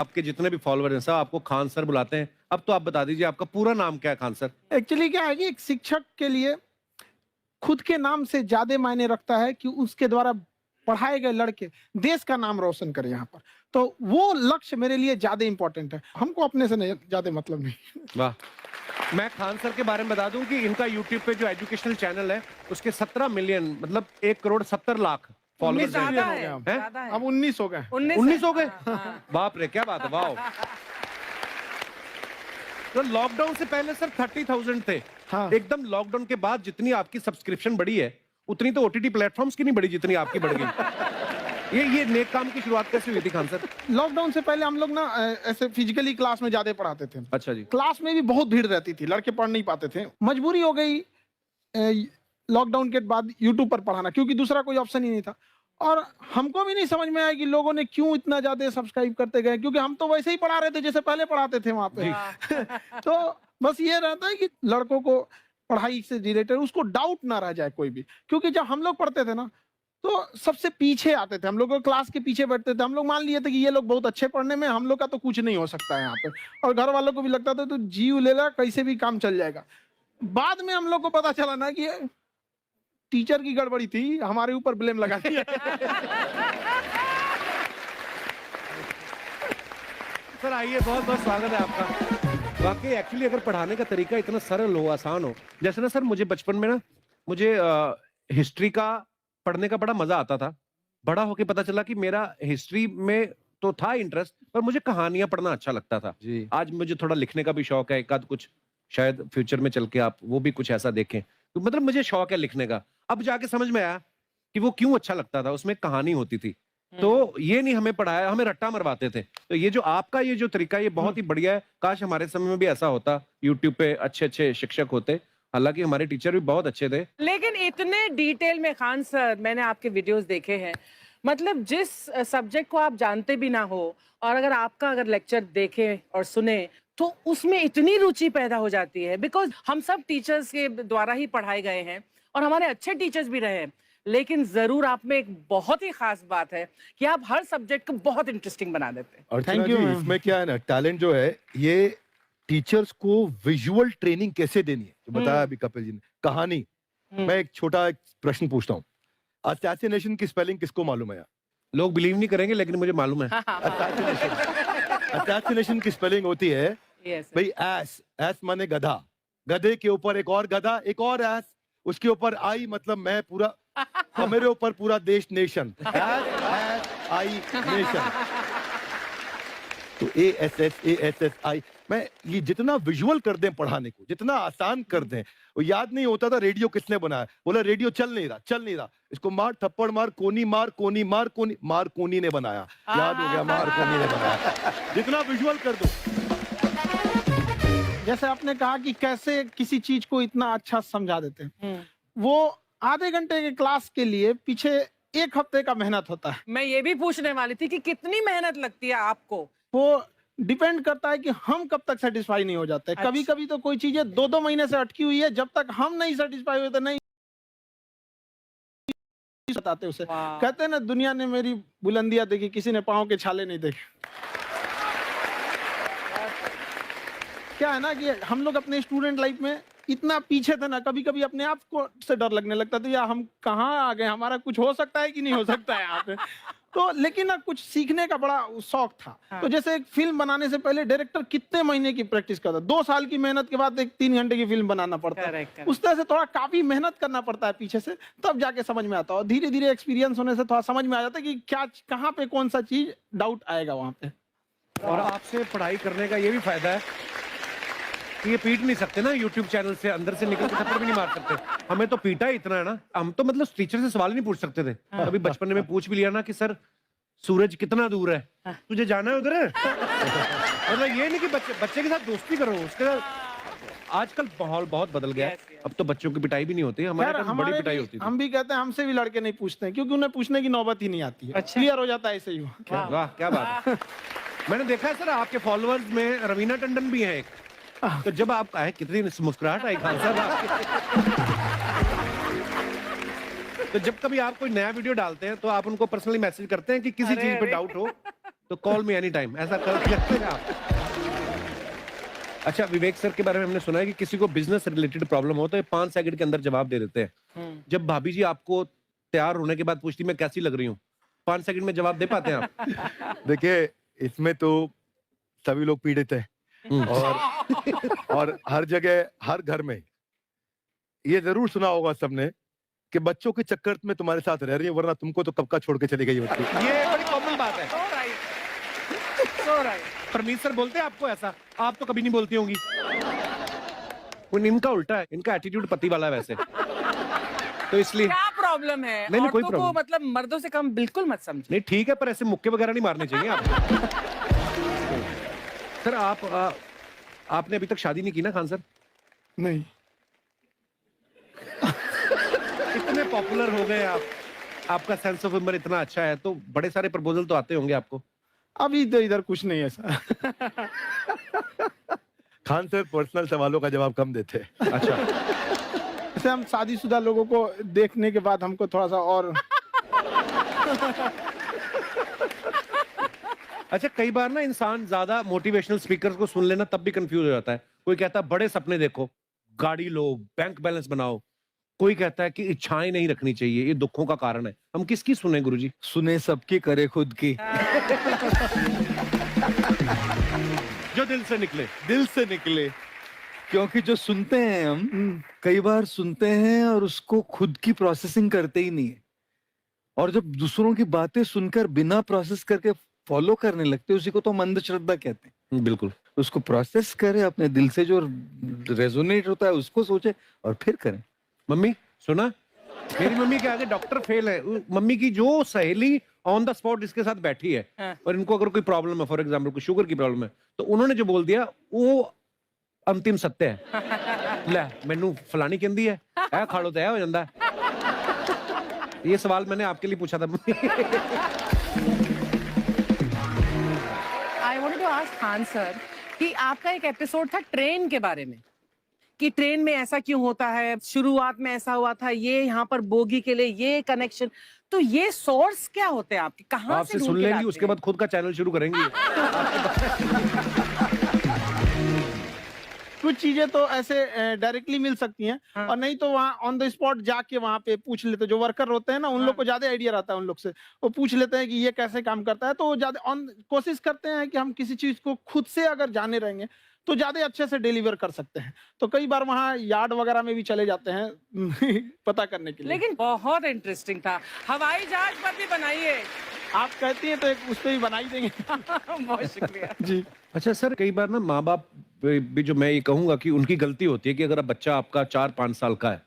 आपके जितने भी फॉलोअर हैं सब आपको खान सर बुलाते हैं। अब तो आप बता दीजिए आपका पूरा नाम क्या है खान सर? एक्चुअली क्या है कि एक शिक्षक के लिए खुद के नाम से ज्यादा मायने रखता है कि उसके द्वारा पढ़ाए गए लड़के देश का नाम रोशन करें यहाँ पर। तो वो लक्ष्य मेरे लिए ज्यादा इंपॉर्टेंट है, हमको अपने से नहीं ज्यादा मतलब नहीं। वाह। मैं खान सर के बारे में बता दूं कि इनका यूट्यूब पे जो एजुकेशनल चैनल है उसके 17 मिलियन मतलब 1,70,00,000 फॉलोअर्स ज्यादा हो है, गया अब। ज्यादा है। अब 19 हो गए। 19 हो गए। हाँ, हाँ। बाप रे, क्या बात है, वाह। तो लॉकडाउन से पहले सर 30,000 थे। हाँ। एकदम लॉकडाउन के बाद जितनी आपकी सब्सक्रिप्शन बढ़ी है उतनी तो ओटीटी प्लेटफॉर्म्स की नहीं बढ़ी जितनी आपकी बढ़ गई। ये नेक काम की शुरुआत कैसे हुई थी खान सर? लॉकडाउन से पहले हम लोग ना ऐसे फिजिकली क्लास में ज्यादा पढ़ाते थे। अच्छा जी। क्लास में भी बहुत भीड़ रहती थी, लड़के पढ़ नहीं पाते थे। मजबूरी हो गई लॉकडाउन के बाद यूट्यूब पर पढ़ाना, क्योंकि दूसरा कोई ऑप्शन ही नहीं था। और हमको भी नहीं समझ में आया कि लोगों ने क्यों इतना ज्यादा सब्सक्राइब करते गए, क्योंकि हम तो वैसे ही पढ़ा रहे थे जैसे पहले पढ़ाते थे वहां पे। तो बस ये रहता है कि लड़कों को पढ़ाई से रिलेटेड उसको डाउट ना रह जाए कोई भी, क्योंकि जब हम लोग पढ़ते थे ना तो सबसे पीछे आते थे, हम लोग क्लास के पीछे बैठते थे। हम लोग मान लिए थे कि ये लोग बहुत अच्छे पढ़ने में, हम लोग का तो कुछ नहीं हो सकता है यहाँ पे। और घर वालों को भी लगता था तो जीव ले ला, कैसे भी काम चल जाएगा। बाद में हम लोग को पता चला ना कि टीचर की गड़बड़ी थी, हमारे ऊपर ब्लेम लगा दिया। सर आइए, बहुत बहुत स्वागत है आपका। वाकई एक्चुअली अगर पढ़ाने का तरीका इतना सरल हो, आसान हो, जैसे ना सर मुझे बचपन में ना मुझे हिस्ट्री का पढ़ने का बड़ा मजा आता था। बड़ा होके पता चला कि मेरा हिस्ट्री में तो था इंटरेस्ट, पर मुझे कहानियां पढ़ना अच्छा लगता था जी। आज मुझे थोड़ा लिखने का भी शौक है, एक आध कुछ शायद फ्यूचर में चल के आप वो भी कुछ ऐसा देखें। तो मतलब मुझे शौक है लिखने का। अब जाके समझ में आया कि वो क्यों अच्छा लगता था, उसमें कहानी होती थी। तो ये नहीं हमें पढ़ाया, हमें रट्टा मरवाते थे। तो ये जो आपका ये जो तरीका ये बहुत ही बढ़िया है। काश हमारे समय में भी ऐसा होता, यूट्यूब पे अच्छे अच्छे शिक्षक होते। हालांकि हमारे टीचर भी बहुत अच्छे थे। लेकिन इतने डिटेल में खान सर, मैंने आपके वीडियोस देखे हैं, मतलब जिस सब्जेक्ट को आप जानते भी ना हो और अगर लेक्चर देखें और सुने तो उसमें इतनी रुचि पैदा हो जाती है। बिकॉज हम सब टीचर्स के द्वारा ही पढ़ाए गए हैं और हमारे अच्छे टीचर्स भी रहे हैं, लेकिन जरूर आप में एक बहुत ही खास बात है कि आप हर सब्जेक्ट को बहुत इंटरेस्टिंग बना देते हैं। और Thank you, ma'am. इसमें क्या है ना, टैलेंट जो है ये टीचर्स को विजुअल ट्रेनिंग कैसे देनी है, जो बताया अभी कपिल जी ने। कहानी, मैं एक छोटा प्रश्न पूछता हूँ, असैसिनेशन की स्पेलिंग किसको मालूम है यार? लोग बिलीव नहीं करेंगे लेकिन मुझे मालूम है। असैसिनेशन की स्पेलिंग होती है Yes, भाई एस माने गधा, गधे के ऊपर एक और गधा, एक और एस, उसके ऊपर आई मतलब मैं पूरा, और मेरे ऊपर पूरा देश नेशन, आई नेशन। तो ASSASSI, मैं ये जितना विजुअल कर दें पढ़ाने को, जितना आसान कर दें। वो याद नहीं होता था रेडियो किसने बनाया, बोला रेडियो चल नहीं रहा, इसको मार थप्पड़ मार, कोनी मार, कोनी मार, कोनी मार, कोनी ने बनाया, याद हो गया, मार कोनी ने बनाया। जितना विजुअल कर दो। जैसे आपने कहा कि कैसे किसी चीज को इतना अच्छा समझा देते हैं, वो आधे घंटे के क्लास के लिए पीछे 1 हफ्ते का मेहनत होता है। मैं ये भी पूछने वाली थी कि कितनी मेहनत लगती है आपको। वो डिपेंड करता है कि हम कब तक सेटिस्फाई नहीं हो जाते। अच्छा। कभी कभी तो कोई चीजें 2-2 महीने से अटकी हुई है, जब तक हम नहीं सेटिस्फाई होते नहीं बताते उसे। वाह। कहते हैं ना, दुनिया ने मेरी बुलंदियां देखी, किसी ने पाँव के छाले नहीं देखे। क्या है ना कि हम लोग अपने स्टूडेंट लाइफ में इतना पीछे थे ना, कभी कभी अपने आप को से डर लगने लगता था, या हम कहाँ आ गए, हमारा कुछ हो सकता है कि नहीं हो सकता है यहाँ पे। तो लेकिन ना कुछ सीखने का बड़ा शौक था। हाँ। तो जैसे एक फिल्म बनाने से पहले डायरेक्टर कितने महीने की प्रैक्टिस करता है, 2 साल की मेहनत के बाद एक 3 घंटे की फिल्म बनाना पड़ता है। Correct, उस तरह से थोड़ा काफी मेहनत करना पड़ता है पीछे से, तब जाके समझ में आता है। और धीरे धीरे एक्सपीरियंस होने से थोड़ा समझ में आ जाता है कि क्या कहाँ पे कौन सा चीज डाउट आएगा वहां पे। और आपसे पढ़ाई करने का ये भी फायदा है कि ये पीट नहीं सकते ना यूट्यूब चैनल से, अंदर से निकल के थप्पड़ भी नहीं मार सकते। हमें तो पीटा ही इतना है ना, हम तो मतलब टीचर से सवाल नहीं पूछ सकते थे। अभी बचपन में पूछ भी लिया ना कि सर सूरज कितना दूर है, तुझे जाना है उधर। मतलब ये नहीं कि बच्चे के साथ दोस्ती करो, उसके साथ आजकल माहौल बहुत बदल गया है। अब तो बच्चों की पिटाई भी नहीं होती, हमारे टाइम बड़ी पिटाई होती थी। हम भी कहते हैं, हमसे भी लड़के नहीं पूछते हैं, क्योंकि उन्हें पूछने की नौबत ही नहीं आती है। अच्छा। क्लियर हो जाता है ऐसे ही। वाह क्या बात है। मैंने देखा है सर आपके फॉलोअर्स में रवीना टंडन भी है एक। तो जब आप आए कितनी मुस्कुराहट आई खान साहब आपकी। तो जब कभी आप कोई नया वीडियो डालते हैं तो आप उनको पर्सनली मैसेज करते हैं कि किसी चीज पे डाउट हो तो कॉल मी एनी टाइम, ऐसा कर सकते हैं आप। अच्छा, विवेक सर के बारे में हमने सुना है कि किसी को बिजनेस रिलेटेड प्रॉब्लम हो तो ये 5 सेकंड के अंदर जवाब दे देते हैं। जब भाभी जी आपको तैयार होने के बाद पूछती मैं कैसी लग रही हूँ, 5 सेकंड में जवाब दे पाते हैं आप? देखिए, इसमें तो सभी लोग पीड़ित हैं और हर जगह, हर घर में ये जरूर सुना होगा सबने कि बच्चों के चक्कर में तुम्हारे साथ रह रही है, वरना तुमको तो कब का छोड़ के चली गई होती। ये बड़ी कॉमन बात है। So right. So right. Parmeet sir बोलते हैं आपको ऐसा? आप तो कभी नहीं बोलती होंगी। इनका उल्टा है, इनका एटीट्यूड पति वाला है वैसे, तो इसलिए। क्या प्रॉब्लम है? नहीं, कोई औरतों को प्रॉब्लम मतलब मर्दों से कम बिल्कुल मत समझो। नहीं, ठीक है, पर ऐसे मुक्के वगैरह नहीं मारने चाहिए आपको। सर आपने अभी तक शादी नहीं की ना खान सर? नहीं। इतने पॉपुलर हो गए आप, आपका सेंस ऑफ ह्यूमर इतना अच्छा है, तो बड़े सारे प्रपोजल तो आते होंगे आपको। अभी तो इधर कुछ नहीं है ऐसा। खान सर पर्सनल सवालों का जवाब कम देते हैं। अच्छा, जैसे हम शादीशुदा लोगों को देखने के बाद हमको थोड़ा सा और अच्छा, कई बार ना इंसान ज्यादा मोटिवेशनल स्पीकर्स को सुन लेना तब भी कंफ्यूज हो जाता है। कोई कहता है बड़े सपने देखो, गाड़ी लो, बैंक बैलेंस बनाओ। कोई कहता है कि इच्छाएं नहीं रखनी चाहिए, ये दुखों का कारण है। हम किसकी सुने गुरुजी? सुने सबकी, करे खुद की। जो दिल से निकले। दिल से निकले, क्योंकि जो सुनते हैं हम कई बार सुनते हैं और उसको खुद की प्रोसेसिंग करते ही नहीं है, और जब दूसरों की बातें सुनकर बिना प्रोसेस करके फॉलो करने लगते हैं, उसी को तो हम अंधश्रद्धा कहते हैं। बिल्कुल। उसको प्रोसेस करें, अपने दिल से जो रेजोनेट होता है उसको सोचे और फिर करें। मम्मी सुना, मेरी मम्मी के आगे डॉक्टर फेल है। मम्मी की जो सहेली ऑन द स्पॉट इसके साथ बैठी है, हाँ। और इनको अगर कोई प्रॉब्लम है, फॉर एग्जाम्पल कोई शुगर की प्रॉब्लम है, तो उन्होंने जो बोल दिया वो अंतिम सत्य है। ले मैनू फलानी कहती है, ऐ खाड़ो तो ऐ हो जाता है। ये सवाल मैंने आपके लिए पूछा था। I wanted to ask Khan sir कि आपका एक एपिसोड था ट्रेन के बारे में, कि ट्रेन में ऐसा क्यों होता है, शुरुआत में ऐसा हुआ था, ये यहाँ पर बोगी के लिए ये कनेक्शन, तो ये सोर्स क्या होते हैं आपके, कहाँ आपसे से सुन ढूंढ के लेंगी, लाते उसके हैं? बाद खुद का चैनल शुरू करेंगी। कुछ चीजें तो ऐसे डायरेक्टली मिल सकती हैं, हाँ। और नहीं तो वहाँ ऑन द स्पॉट जाके वहाँ पे पूछ लेते, जो वर्कर होते हैं ना, उन हाँ। लोग को ज्यादा आइडिया रहता है उन लोग से, वो पूछ लेते हैं कि ये कैसे काम करता है, तो वो ज्यादा ऑन कोशिश करते हैं कि हम किसी चीज को खुद से अगर जाने रहेंगे तो ज्यादा अच्छे से डिलीवर कर सकते हैं। तो कई बार वहाँ यार्ड वगैरह में भी चले जाते हैं पता करने के लिए। लेकिन बहुत इंटरेस्टिंग था। हवाई जहाज पर भी बनाइए। आप कहती हैं तो एक उस पे भी बना ही देंगे। बहुत शुक्रिया। जी। अच्छा सर, कई बार ना माँ बाप भी, जो मैं ये कहूंगा कि उनकी गलती होती है कि अगर अब बच्चा आपका 4-5 साल का है,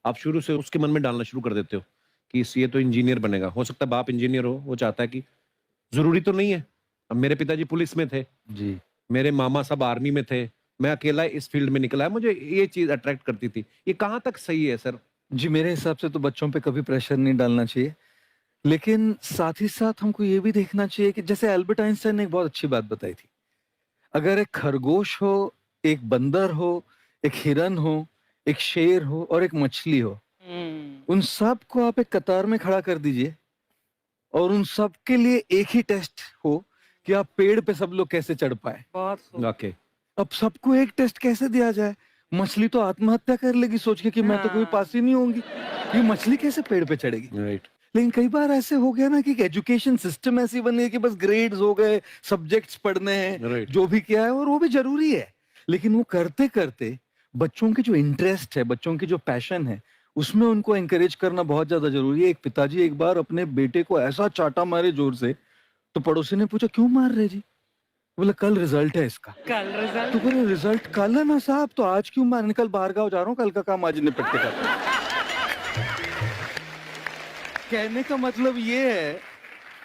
आप शुरू से उसके मन में डालना शुरू कर देते हो कि ये तो इंजीनियर बनेगा। हो सकता है बाप इंजीनियर हो, वो चाहता है कि जरूरी तो नहीं है। अब मेरे पिताजी पुलिस में थे जी, मेरे मामा सब आर्मी में थे, मैं अकेला इस फील्ड में निकला है, मुझे ये चीज अट्रैक्ट करती थी। ये कहाँ तक सही है सर? जी, मेरे हिसाब से तो बच्चों पे कभी प्रेशर नहीं डालना चाहिए, लेकिन साथ ही साथ हमको ये भी देखना चाहिए कि जैसे एल्बर्ट आइंस्टाइन ने एक बहुत अच्छी बात बताई थी, अगर एक खरगोश हो, एक बंदर हो, एक हिरन हो, एक शेर हो और एक मछली हो, उन सब को आप एक कतार में खड़ा कर दीजिए और उन सब के लिए एक ही टेस्ट हो कि आप पेड़ पे सब लोग कैसे चढ़ पाए। बहुत खूब। ओके, अब सबको एक टेस्ट कैसे दिया जाए? मछली तो आत्महत्या कर लेगी सोच के कि मैं तो कोई पास ही नहीं होंगी, ये मछली कैसे पेड़ पे चढ़ेगी? राइट। लेकिन कई बार ऐसे हो गया ना कि एजुकेशन सिस्टम ऐसी बनी है कि बस ग्रेड्स हो गए, सब्जेक्ट्स पढ़ने हैं, Right. जो भी किया है, और वो भी जरूरी है, लेकिन वो करते करते बच्चों की जो इंटरेस्ट है, बच्चों की जो पैशन है, उसमें उनको एनकरेज करना बहुत ज्यादा जरूरी है। एक पिताजी एक बार अपने बेटे को ऐसा चाटा मारे जोर से, तो पड़ोसी ने पूछा क्यों मार रहे जी? बोले कल रिजल्ट है इसका। कल रिजल्ट। तो बोले रिजल्ट कल है ना साहब, तो आज क्यों मार? कल बाहर गाँव जा रहा हूँ, कल का काम आज निपट के करता हूं। कहने का मतलब ये है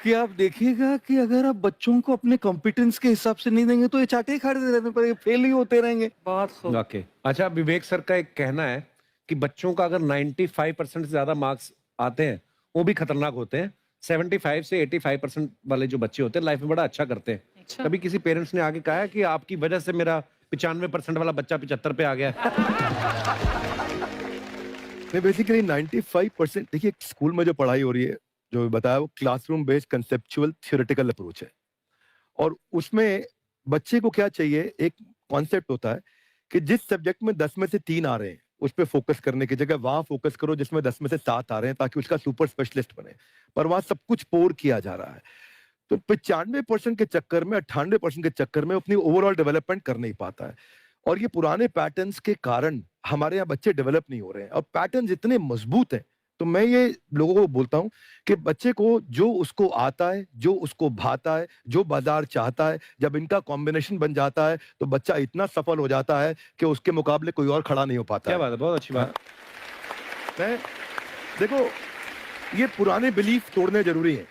कि आप देखिएगा कि अगर आप बच्चों को अपने कॉम्पिटेंस के हिसाब से नहीं देंगे तो ये चाटे ही खाते रहने पर फेल ही होते रहेंगे। बहुत खूब। ओके। अच्छा, विवेक सर का एक कहना है कि बच्चों का अगर 95% से ज्यादा मार्क्स आते हैं वो भी खतरनाक होते हैं। 75 से 85% वाले जो बच्चे होते हैं लाइफ में बड़ा अच्छा करते हैं। अच्छा। कभी किसी पेरेंट्स ने आगे कहा है कि आपकी वजह से मेरा 95% वाला बच्चा 75 पे आ गया? नहीं, बेसिकली 95%, देखिए स्कूल में जो पढ़ाई हो रही है, जो बताया, वो classroom based conceptual theoretical approach है। और उसमें बच्चे को क्या चाहिए, एक कॉन्सेप्ट होता है कि जिस सब्जेक्ट में 10 में से 3 आ रहे हैं उस पर फोकस करने की जगह वहां फोकस करो जिसमें 10 में से 7 आ रहे हैं, ताकि उसका सुपर स्पेशलिस्ट बने। पर वहां सब कुछ पोर किया जा रहा है, तो 95% के चक्कर में, 98% के चक्कर में अपनी ओवरऑल डेवलपमेंट कर नहीं पाता है। और ये पुराने पैटर्न्स के कारण हमारे यहाँ बच्चे डेवलप नहीं हो रहे हैं, और पैटर्न्स इतने मजबूत हैं। तो मैं ये लोगों को बोलता हूँ कि बच्चे को जो उसको आता है, जो उसको भाता है, जो बाजार चाहता है, जब इनका कॉम्बिनेशन बन जाता है तो बच्चा इतना सफल हो जाता है कि उसके मुकाबले कोई और खड़ा नहीं हो पाता क्या है। बात है, बहुत अच्छी बात। मैं देखो, ये पुराने बिलीफ तोड़ने जरूरी है।